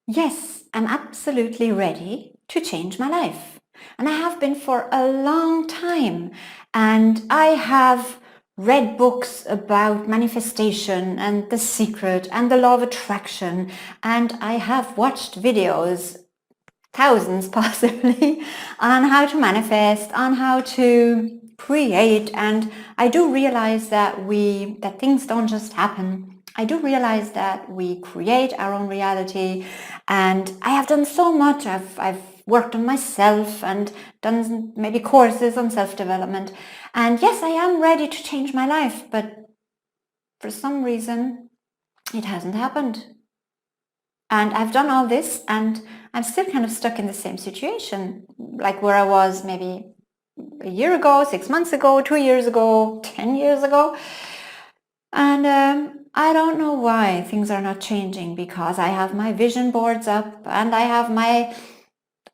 Yes, I'm absolutely ready to change my life. And I have been for a long time. And I have read books about manifestation and the secret and the law of attraction. And I have watched videos, thousands possibly, on how to manifest, on how to create. And I do realize that things don't just happen. I do realize that we create our own reality, and I have done so much. I've worked on myself and done maybe courses on self-development. And yes, I am ready to change my life, but for some reason it hasn't happened. And I've done all this and I'm still kind of stuck in the same situation, like where I was maybe a year ago, 6 months ago, 2 years ago, 10 years ago. And I don't know why things are not changing, because I have my vision boards up and I have my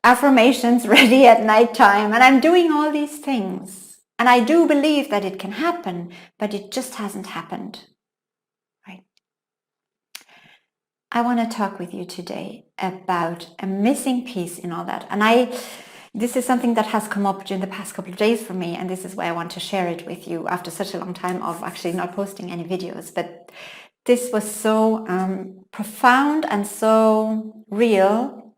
affirmations ready at nighttime and I'm doing all these things. And I do believe that it can happen, but it just hasn't happened. Right? I want to talk with you today about a missing piece in all that. And this is something that has come up during the past couple of days for me, and this is why I want to share it with you after such a long time of actually not posting any videos. But this was so profound and so real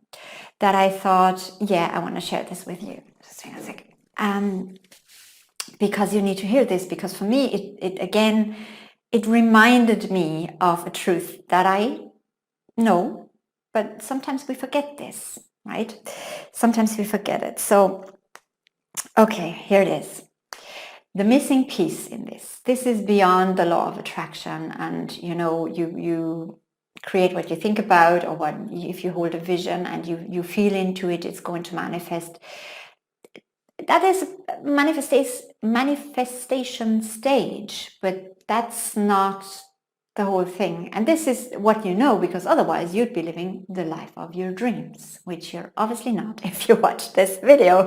that I thought, yeah, I want to share this with you. Just hang on a second. Because you need to hear this, because for me, it reminded me of a truth that I know, but sometimes we forget this, right? Sometimes we forget it. So, okay, here it is. The missing piece in this is beyond the law of attraction, and you create what you think about, or what if you hold a vision and you feel into it, it's going to manifest. That is manifestation stage, but that's not the whole thing. And this is what you know, because otherwise you'd be living the life of your dreams, which you're obviously not if you watch this video.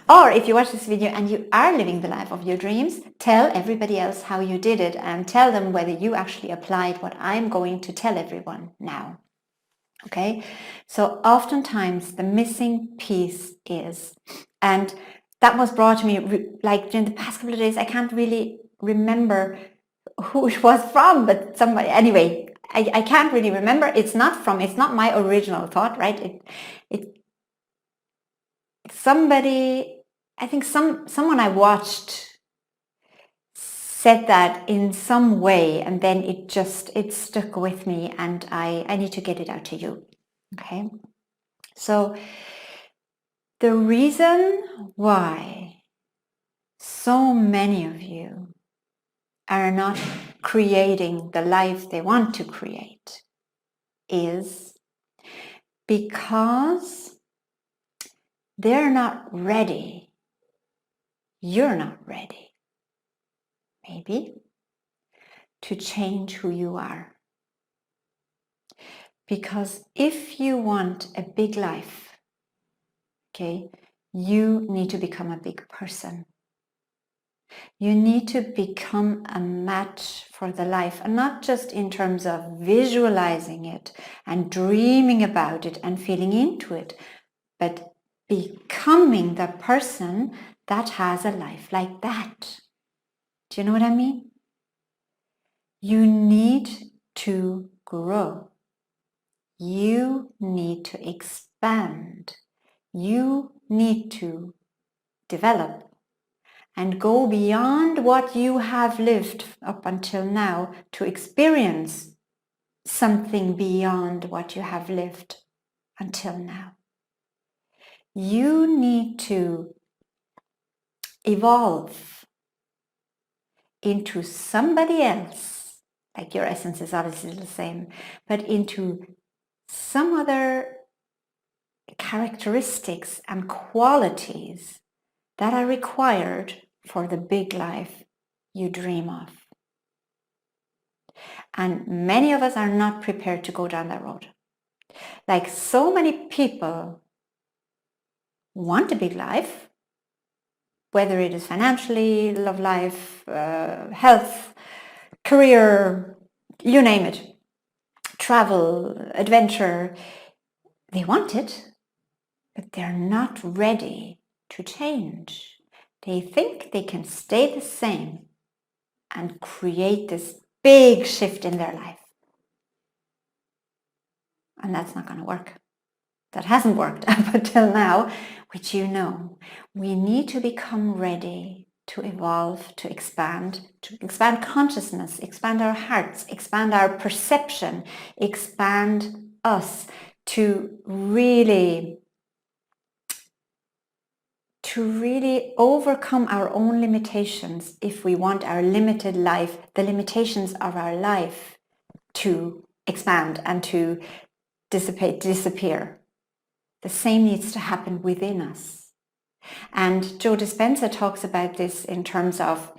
Or if you watch this video and you are living the life of your dreams, tell everybody else how you did it and tell them whether you actually applied what I'm going to tell everyone now. Okay, so oftentimes the missing piece is, and that was brought to me like during the past couple of days. I can't really remember who it was from, but somebody, anyway, I can't really remember. It's not my original thought, right? Somebody, I think someone I watched said that in some way, and then it stuck with me, and I need to get it out to you. Okay, so the reason why so many of you are not creating the life they want to create is because they're not ready. You're not ready, maybe, to change who you are. Because if you want a big life, okay, you need to become a big person. You need to become a match for the life, and not just in terms of visualizing it and dreaming about it and feeling into it, but becoming the person that has a life like that. Do you know what I mean? You need to grow. You need to expand. You need to develop and go beyond what you have lived up until now to experience something beyond what you have lived until now. You need to evolve into somebody else, like your essence is obviously the same, but into some other characteristics and qualities that are required for the big life you dream of. And many of us are not prepared to go down that road. Like, so many people want a big life, whether it is financially, love life, health, career, you name it, travel, adventure. They want it, but they're not ready to change. They think they can stay the same and create this big shift in their life. And that's not going to work. That hasn't worked up until now, which you know. We need to become ready to evolve, to expand consciousness, expand our hearts, expand our perception, expand us to really overcome our own limitations if we want our limited life, the limitations of our life, to expand and to disappear. The same needs to happen within us. And Joe Dispenza talks about this in terms of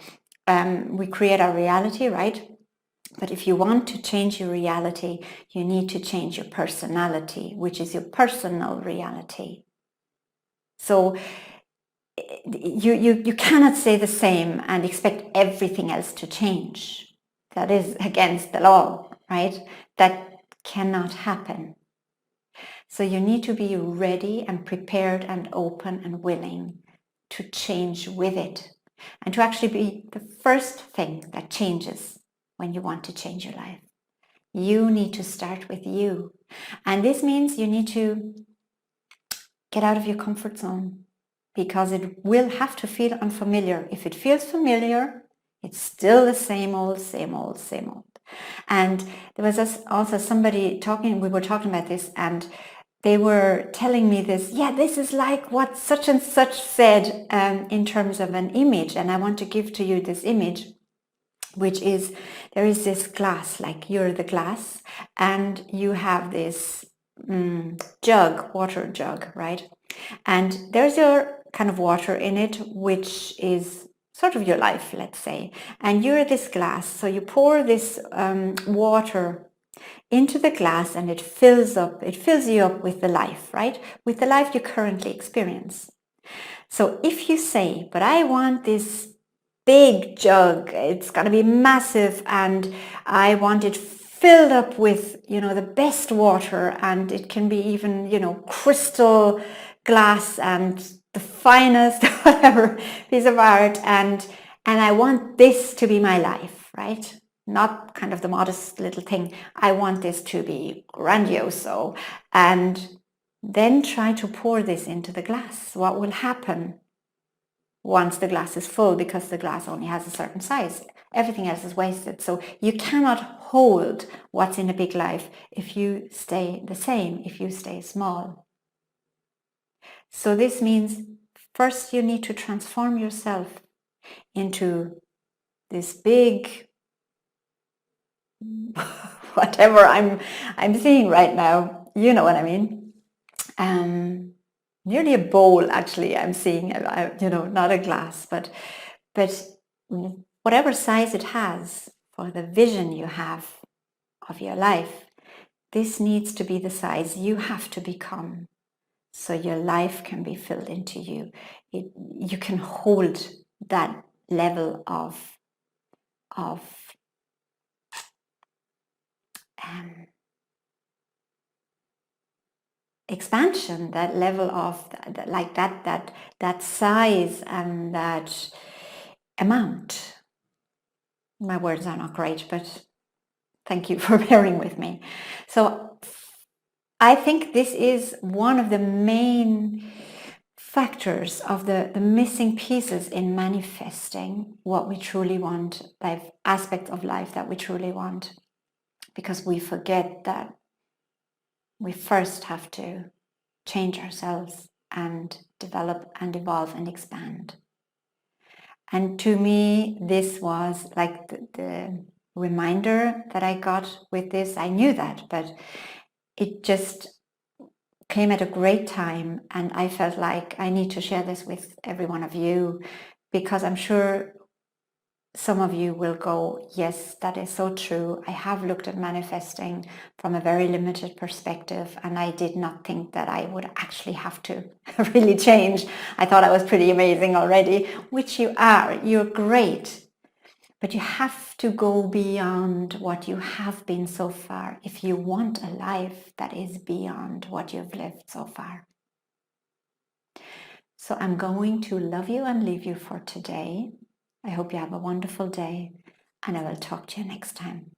we create our reality, right? But if you want to change your reality, you need to change your personality, which is your personal reality. So you cannot say the same and expect everything else to change. That is against the law, right? That cannot happen. So you need to be ready and prepared and open and willing to change with it, and to actually be the first thing that changes when you want to change your life. You need to start with you. And this means you need to get out of your comfort zone, because it will have to feel unfamiliar. If it feels familiar, it's still the same old, same old, same old. And there was also somebody talking, we were talking about this, and they were telling me this, this is like what such and such said in terms of an image. And I want to give to you this image, which is, there is this glass, like you're the glass, and you have this water jug, right? And there's your kind of water in it, which is sort of your life, let's say. And you're this glass, so you pour this water into the glass, and it fills you up with the life, right? With the life you currently experience. So if you say, but I want this big jug, it's going to be massive, and I want it filled up with, the best water, and it can be even, crystal glass and the finest, whatever piece of art, and I want this to be my life, right? Not kind of the modest little thing. I want this to be grandiose. And then try to pour this into the glass. What will happen once the glass is full? Because the glass only has a certain size. Everything else is wasted. So you cannot hold what's in a big life if you stay the same, if you stay small. So this means first you need to transform yourself into this big whatever I'm seeing right now, you know what I mean. Nearly a bowl, actually, I'm seeing, not a glass, but whatever size it has for the vision you have of your life, this needs to be the size you have to become, so your life can be filled into you. You can hold that level of expansion, that level of that size and that amount. My words are not great, but thank you for bearing with me. So I think this is one of the main factors of the missing pieces in manifesting what we truly want, life aspects of life that we truly want, because we forget that we first have to change ourselves and develop and evolve and expand. And to me, this was like the reminder that I got with this. I knew that, but it just came at a great time, and I felt like I need to share this with every one of you, because I'm sure some of you will go, yes, that is so true. I have looked at manifesting from a very limited perspective, and I did not think that I would actually have to really change. I thought I was pretty amazing already, which you are. You're great. But you have to go beyond what you have been so far if you want a life that is beyond what you've lived so far. So I'm going to love you and leave you for today. I hope you have a wonderful day, and I will talk to you next time.